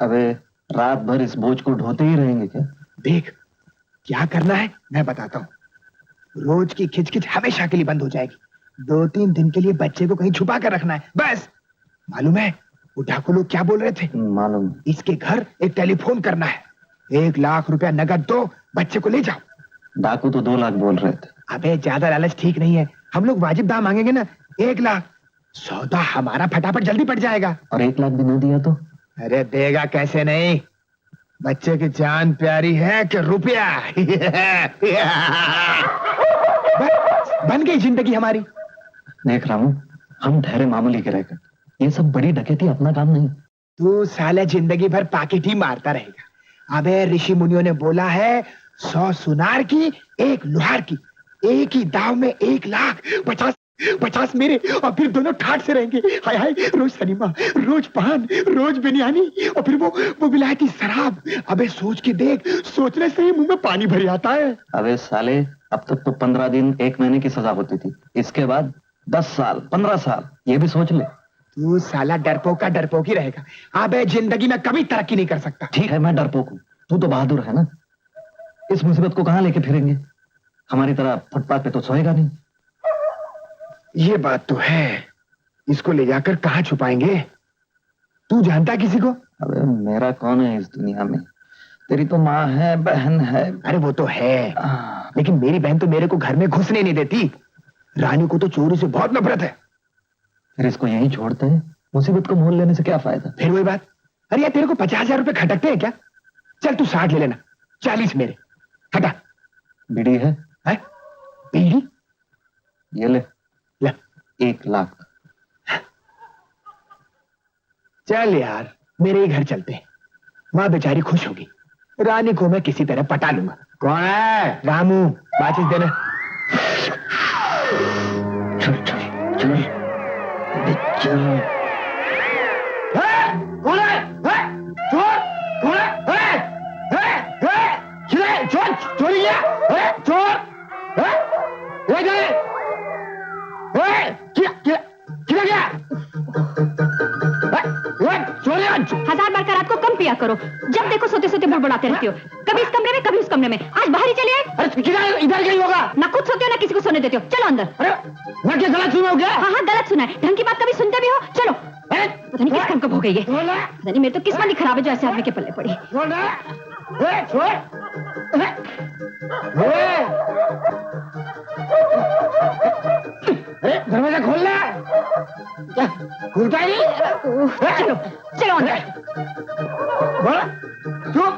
अबे रात भर इस बोझ को ढोते ही रहेंगे क्या? देख क्या करना है मैं बताता हूँ। रोज की खिचखिच हमेशा के लिए बंद हो जाएगी। 2-3 दिन के लिए बच्चे को कहीं छुपा कर रखना है बस। मालूम है वो डाकू लोग क्या बोल रहे थे? मालूम। इसके घर एक टेलीफोन करना है, 1 लाख रुपया नगद दो, बच्चे को ले जाओ। डाकू तो 2 लाख बोल रहे थे। अबे ज्यादा लालच ठीक नहीं है, हम लोग वाजिब दाम मांगेंगे ना, 1 लाख। सौदा हमारा फटाफट जल्दी पड़ जाएगा। और 1 लाख भी नहीं दिया तो? अरे देगा कैसे नहीं, बच्चे की जान प्यारी है कि रुपया। बन गई जिंदगी हमारी। देख रहा हूँ हम ठहरे मामूली गिराएगा, ये सब बड़ी डकैती अपना काम नहीं। तू साले जिंदगी भर पाकिट ही मारता रहेगा। अबे ऋषि मुनियों ने बोला है 100 सुनार की 1 लोहार की, एक ही दाव में 1 लाख, 50 मेरे, और फिर दोनों ठाठ से रहेंगे। हाय हाय, रोज सनीमा, रोज पान, रोज बिरयानी, और फिर वो विलायती शराब। अबे सोच के देख, सोचने से ही मुंह में पानी भर आता है। अबे साले अब तक तो 15 दिन 1 महीने की सजा होती थी, इसके बाद 10 साल 15 साल, ये भी सोच ले। तू साला डरपोक का डरपोक ही रहेगा। अबे जिंदगी में कभी तरक्की नहीं कर सकता। ठीक है मैं डरपोक हूँ, तू तो बहादुर है ना। इस मुसीबत को कहाँ लेके फिरेंगे, हमारी तरह फुटपाथ पे तो सोएगा नहीं। ये बात तो है, इसको ले जाकर कहाँ छुपाएंगे? तू जानता किसी को? अबे मेरा कौन है इस दुनिया में, तेरी तो माँ है, बहन है। अरे वो तो है, लेकिन मेरी बहन तो मेरे को घर में घुसने नहीं देती। रानी को तो चोरी से बहुत नफरत है। फिर इसको यहीं छोड़ते हैं, मुसीबत को मोल लेने से क्या फायदा? फिर वही बात। अरे यार तेरे को 50,000 रुपए खटकते हैं क्या? चल तू 60 ले लेना, 40 मेरे। हटा। बीड़ी है? बीड़ी? ये ले। ले 1 लाख। चल यार मेरे ही घर चलते हैं, माँ बेचारी खुश होगी। रानी को मैं किसी तरह पटा लूंगा। कौन है? रामू, माचिस देना। चल चल चल चल। कौन है? चोर? कौन है? चोर? चोरी किया? चोर? किया गया? 1000 बार का रात को कम पिया करो, जब देखो सोते सोते बड़बड़ाते रहते हो, कभी इस कमरे में कभी उस कमरे में। आज बाहर ही चले आए। अरे इधर कहीं होगा ना खुद सोते हो ना किसी को सोने देते हो। चलो अंदर। अरे मैं क्या गलत सुना हो गया? हाँ गलत सुना है, ढंग की बात कभी सुनते भी हो। चलो। पता नहीं किस काम कब हो गई है, पता नहीं मेरी तो किस्मत ही खराब है जो ऐसे आदमी के पल्ले पड़ी। दरवाजा खोलना, खुलता ही नहीं। चलो चलो अंदर। बोला चुप।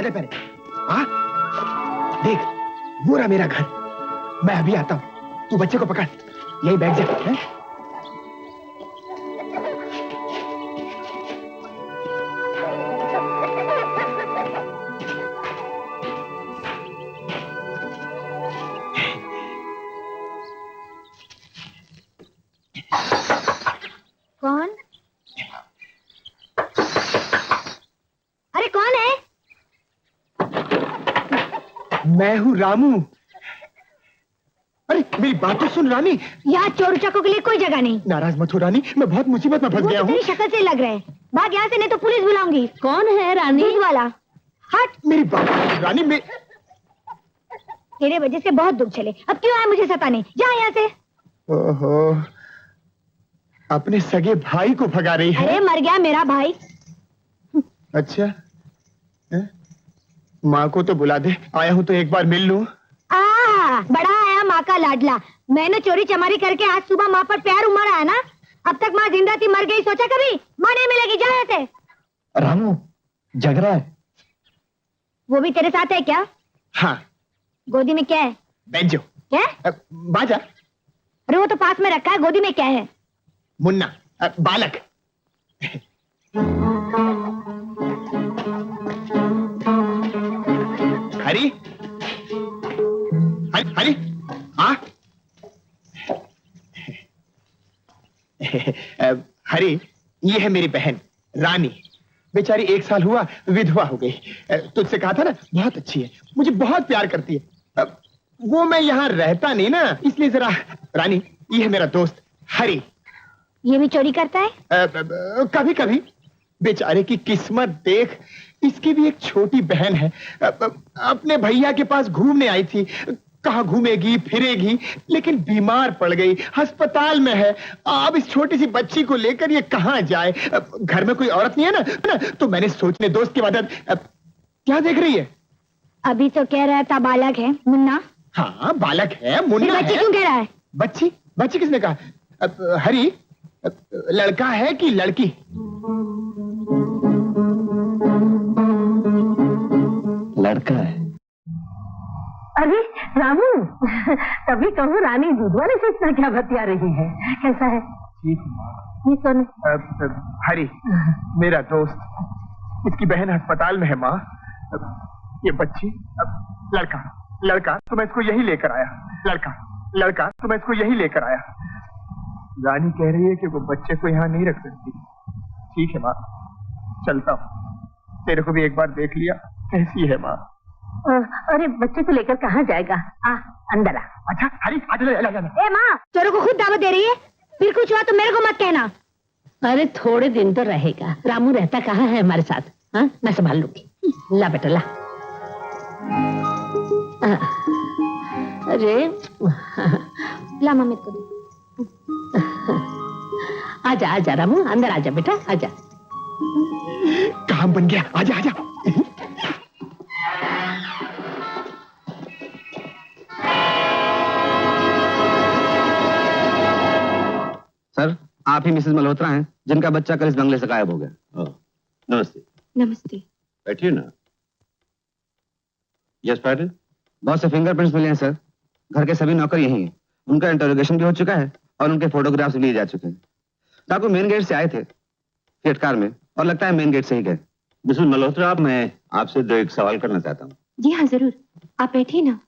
पहले देख, वो रहा मेरा घर। मैं अभी आता हूं, तू बच्चे को पकड़, यही बैठ जा। है? कौन? अरे कौन है? मैं हूँ रामू। अरे मेरी बात तो सुन रानी। यहाँ चोर उचक्कों के लिए कोई जगह नहीं। नाराज मत हो रानी, मैं बहुत मुसीबत में फंस गया हूँ। तेरी शक्ल से लग रहा है, भाग यहाँ से नहीं तो पुलिस बुलाऊंगी। कौन है रानी? दूध वाला। हट। मेरी बात रानी, तेरे वजह से बहुत दुख चले, अब क्यों आए मुझे सताने? जा यहाँ से। ओहो, अपने सगे भाई को भगा रही है। अरे मर गया मेरा भाई। अच्छा, माँ को तो बुला दे, आया हूँ तो एक बार मिल लूं। बड़ा आया माँ का लाडला। मैंने चोरी चमारी करके आज सुबह माँ पर प्यार उमड़ा है ना, अब तक माँ जिंदा थी, मर गई, सोचा कभी? माँ नहीं मिलेगी, जा यहाँ से। रामू जग रहा है। वो भी तेरे साथ है क्या? हाँ। गोदी में क्या है? बेंजो। क्या? बाजा। अरे वो तो पास में रखा है, गोदी में क्या है? मुन्ना, बालक। हरी, हरी, हरी, आ हरी, ये है मेरी बहन रानी। बेचारी 1 साल हुआ विधवा हो गई। तुझसे कहा था ना, बहुत अच्छी है, मुझे बहुत प्यार करती है। वो मैं यहाँ रहता नहीं ना, इसलिए जरा। रानी, ये है मेरा दोस्त हरी। ये भी चोरी करता है? कभी कभी। बेचारे की किस्मत देख, इसकी भी एक छोटी बहन है। अपने भैया के पास घूमने आई थी, कहाँ घूमेगी फिरेगी, लेकिन बीमार पड़ गई, अस्पताल में है। अब इस छोटी सी बच्ची को लेकर ये कहाँ जाए? घर में कोई औरत नहीं है ना, तो मैंने सोचने दोस्त की मदद। क्या देख रही है? अभी तो कह रहा था बालक है मुन्ना। हाँ, बालक है, मुन्ना बच्ची है। क्यों कह रहा है? बच्ची? बच्ची किसने कहा? हरी, लड़का है कि लड़की? लड़का है। अरे रामू, तभी कहूँ रानी दूध वाले से इतना क्या बतिया रही है? कैसा है? ठीक। ये कौन है? हरी, मेरा दोस्त। इसकी बहन अस्पताल में है माँ। ये बच्ची, लड़का, लड़का तो मैं इसको यही लेकर आया। लड़का, लड़का तो मैं इसको यही लेकर आया। रानी कह रही है कि वो बच्चे को यहाँ नहीं रख सकती। ठीक है माँ, चलता हूँ। तेरे को भी एक बार देख लिया, कैसी है माँ? अरे बच्चे को लेकर कहाँ जाएगा? आ, अंदर आ। अच्छा हरी, आ जा, जा, जा, जा। ए माँ, चोरों को खुद दावत दे रही है, फिर कुछ हुआ तो मेरे को मत कहना। अरे थोड़े दिन तो रहेगा। रामू रहता कहाँ है हमारे साथ? हाँ, मैं संभाल लूंगी। ला बेटा ला। अरे ला मम्मी को दे। आजा आजा रामू, अंदर आजा बेटा, आजा। काम बन गया, आजा आजा। सर, आप ही मिसेस मल्होत्रा हैं जिनका बच्चा कल इस बंगले से गायब हो गया। नमस्ते। नमस्ते। बैठिए ना। यस पाटिल। बहुत से फिंगरप्रिंट्स मिले हैं सर। घर के सभी नौकर यही हैं। उनका इंटरोगेशन भी हो चुका है और उनके फोटोग्राफ्स लिए जा चुके हैं। डाकू मेन गेट से आए थे फिएट कार में, और लगता है मेन गेट से ही गए। मिसेस मल्होत्रा, मैं आपसे एक सवाल करना चाहता हूँ। जी हाँ जरूर, आप बैठिए ना।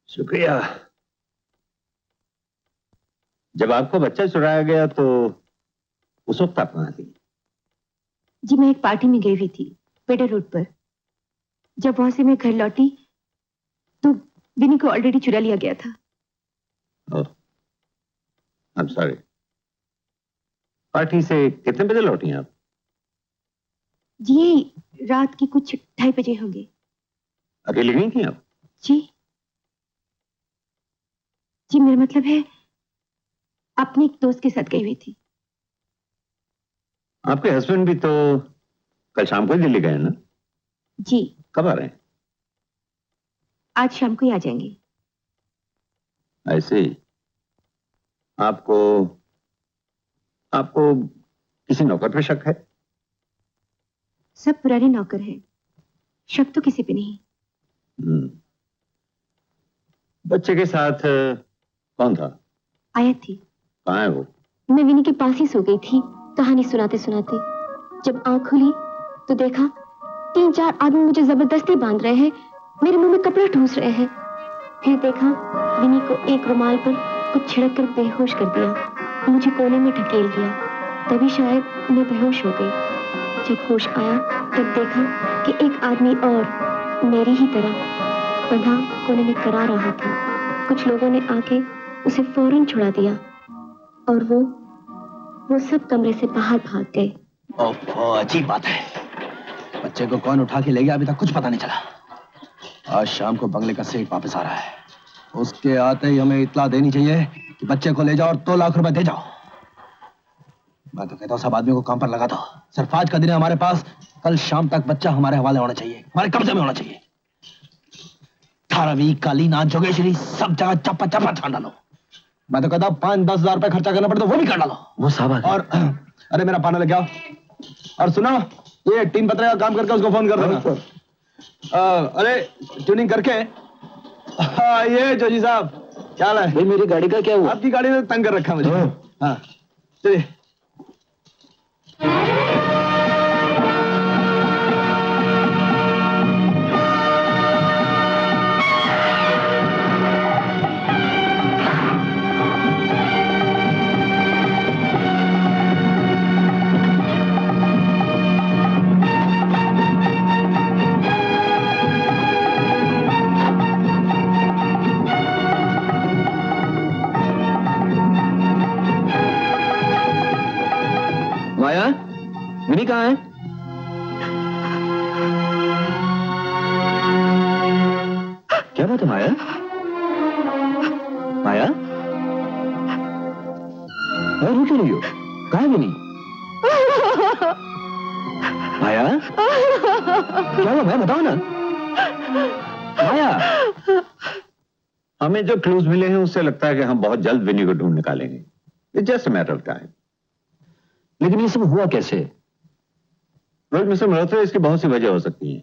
शुक्रिया। जब आपको बच्चा चुराया गया तो उस वक्त आप कहाँ थी? जी मैं एक पार्टी में गई हुई थी, पेडर रोड पर। जब वहां से मैं घर लौटी तो विनी को ऑलरेडी चुरा लिया गया था। ओह, आई एम सॉरी। पार्टी से कितने बजे लौटी आप? जी रात के कुछ 2:30 बजे होंगे। अकेली नहीं थी आप? जी जी, मेरा मतलब है अपने एक दोस्त के साथ गई हुई थी। आपके हस्बैंड भी तो कल शाम को ही दिल्ली गए ना? जी, कब आ रहे हैं? आज शाम को ही आ जाएंगे। ऐसे ही। आपको आपको किसी नौकर पर शक है? सब पुराने नौकर हैं, शक तो किसी पे नहीं। बच्चे के साथ कौन था? आया थी। कहाँ है वो? मैं विनी के पास ही सो गई थी, कहानी सुनाते सुनाते। जब आंख खुली तो देखा 3-4 आदमी मुझे जबरदस्ती बांध रहे हैं, मेरे मुंह में कपड़ा ठूस रहे हैं। फिर देखा विनी को एक रुमाल पर कुछ छिड़क कर बेहोश कर दिया, मुझे कोने में ढकेल दिया। तभी शायद मैं बेहोश हो गई। जब होश आया तब देखा कि एक आदमी और मेरी ही तरह बंधा कोने में करा रहा था। कुछ लोगों ने आके उसे फौरन छुड़ा दिया और वो सब कमरे से बाहर भाग गए। ओफो, अजीब बात है। बच्चे को कौन उठा के ले गया अभी तक कुछ पता नहीं चला। आज शाम को बंगले का सेठ वापस आ रहा है, उसके आते ही हमें इत्तला देनी चाहिए कि बच्चे को ले जाओ और 2 लाख रुपए दे जाओ। मैं तो कहता हूँ सब आदमियों को काम पर लगा दो। सिर्फ आज का दिन है हमारे पास, कल शाम तक बच्चा हमारे हवाले होना चाहिए, हमारे कब्जे में होना चाहिए। धारावी, कालीना, जोगेश्वरी सब जगह चप्पा चप्पा छान डालो। मैं तो कहता हूँ 5-10 हजार रुपए खर्चा करना पड़े तो वो भी कर डालो। वो साहब और अरे मेरा पाना लेके आओ। और सुनो, ये टीन पत्रे का काम करके उसको फोन कर देना। अरे ट्यूनिंग करके ये जोजी साहब क्या है भाई मेरी गाड़ी का क्या हुआ? आपकी गाड़ी ने तंग कर रखा मुझे। हाँ चलिए। माया, विनी कहाँ है? क्या बात है माया? माया? रो क्यों रही हो? कहाँ है विनी? माया? क्या हुआ माया, बताओ ना। माया? हमें जो क्लूज मिले हैं उससे लगता है कि हम बहुत जल्द विनी को ढूंढ निकालेंगे। It's just a matter of time. लेकिन ये सब हुआ कैसे? रोज मिस्टर मल्होत्रा, इसकी बहुत सी वजह हो सकती है।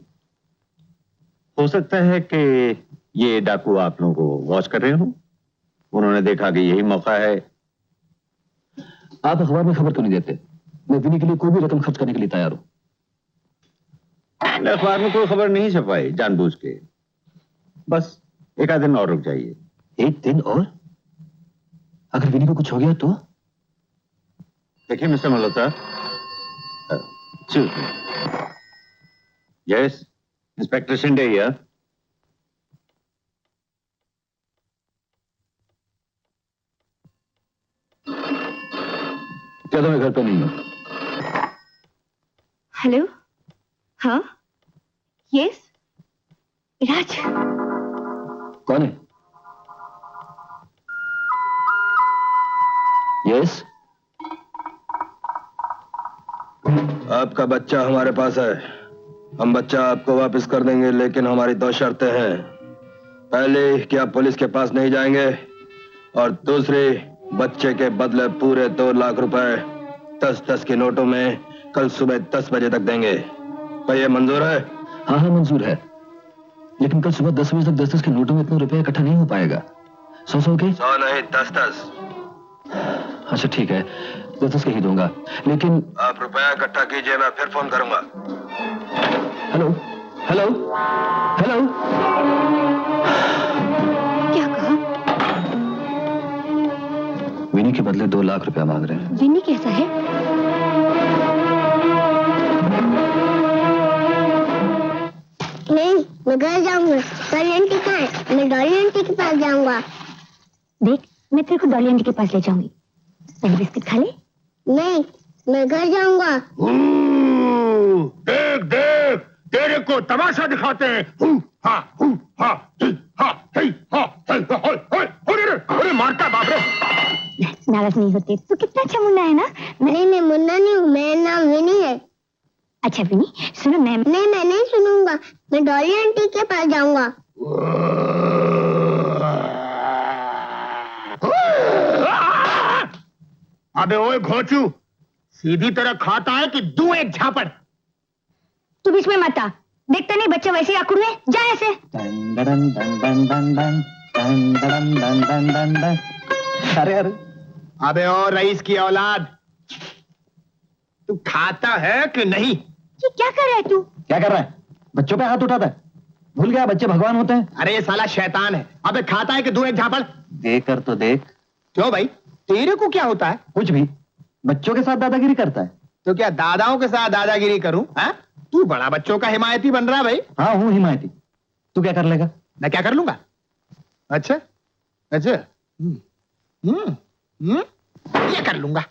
हो सकता है कि ये डाकू आप लोगों को वॉच कर रहे हो। उन्होंने देखा कि यही मौका है। आप अखबार में खबर क्यों नहीं देते? मैं विनी के लिए कोई भी रकम खर्च करने के लिए तैयार हूं। मैंने अखबार में कोई खबर नहीं छपाई जानबूझ के। बस एक आध दिन और रुक जाइए। एक दिन और? अगर विनी को कुछ हो गया तो? देखिए mister Malhotra, yes inspector Shinde here. क्या तो मैं घर पे नहीं हूं? हेलो, हाँ, यस, राज। कौन है? यस, आपका बच्चा हमारे पास है। हम बच्चा आपको वापस कर देंगे, लेकिन हमारी 2 शर्तें हैं। पहली कि आप पुलिस के पास नहीं जाएंगे, और दूसरी बच्चे के बदले पूरे 2 लाख रुपए 10-10 के नोटों में कल सुबह 10 बजे तक देंगे। क्या ये मंजूर है? हाँ हाँ मंजूर है, लेकिन कल सुबह 10 बजे तक 10-10 के नोटों में इतना रुपया इकट्ठा नहीं हो पाएगा। 100 के? 100 नहीं, 10-10। अच्छा ठीक है, 10-10 के ही दूंगा, लेकिन आप रुपया इकट्ठा कीजिए, मैं फिर फोन करूंगा। Hello hello hello. क्या कहा? विनी के बदले 2 लाख रुपया मांग रहे हैं। विनी कैसा है? नहीं, मैं घर जाऊंगा। डॉली आंटी कहाँ है? मैं डॉली आंटी के पास जाऊंगा। देख, मैं तेरे को डॉली आंटी के पास ले जाऊंगी। पहले बिस्किट खा ले। नहीं, मैं घर जाऊंगा। देख देख, तेरे को तमाशा दिखाते हैं। अरे मारता बाप रे। नाराज नहीं होते, तू कितना अच्छा मुन्ना है ना। नहीं, मैं मुन्ना नहीं हूँ, मेरा नाम विनी है। अच्छा विनी, सुनो मैं नहीं सुनूंगा। मैं डॉली आंटी के पास जाऊंगा। अबे ओए घोचू, सीधी तरह खाता है कि दूं एक झापड़। तू बीच में मत आ। देखता नहीं बच्चे वैसे आकुड़ है। जा ऐसे। अरे अरे, अबे ओ रईस की औलाद, तू खाता है कि नहीं? ये क्या कर रहा है तू? क्या कर रहा है? बच्चों पे हाथ उठाता है? भूल गया बच्चे भगवान होते हैं? अरे ये साला शैतान है। अबे खाता है कि दूं एक झापड़? देकर तो देख। क्यों भाई, तेरे को क्या होता है? कुछ भी, बच्चों के साथ दादागिरी करता है। तो क्या दादाओं के साथ दादागिरी करूं? हाँ? तू बड़ा बच्चों का हिमायती बन रहा है भाई। हाँ हूँ हिमायती। तू क्या कर लेगा? मैं क्या कर लूंगा? अच्छा अच्छा, ये कर लूंगा।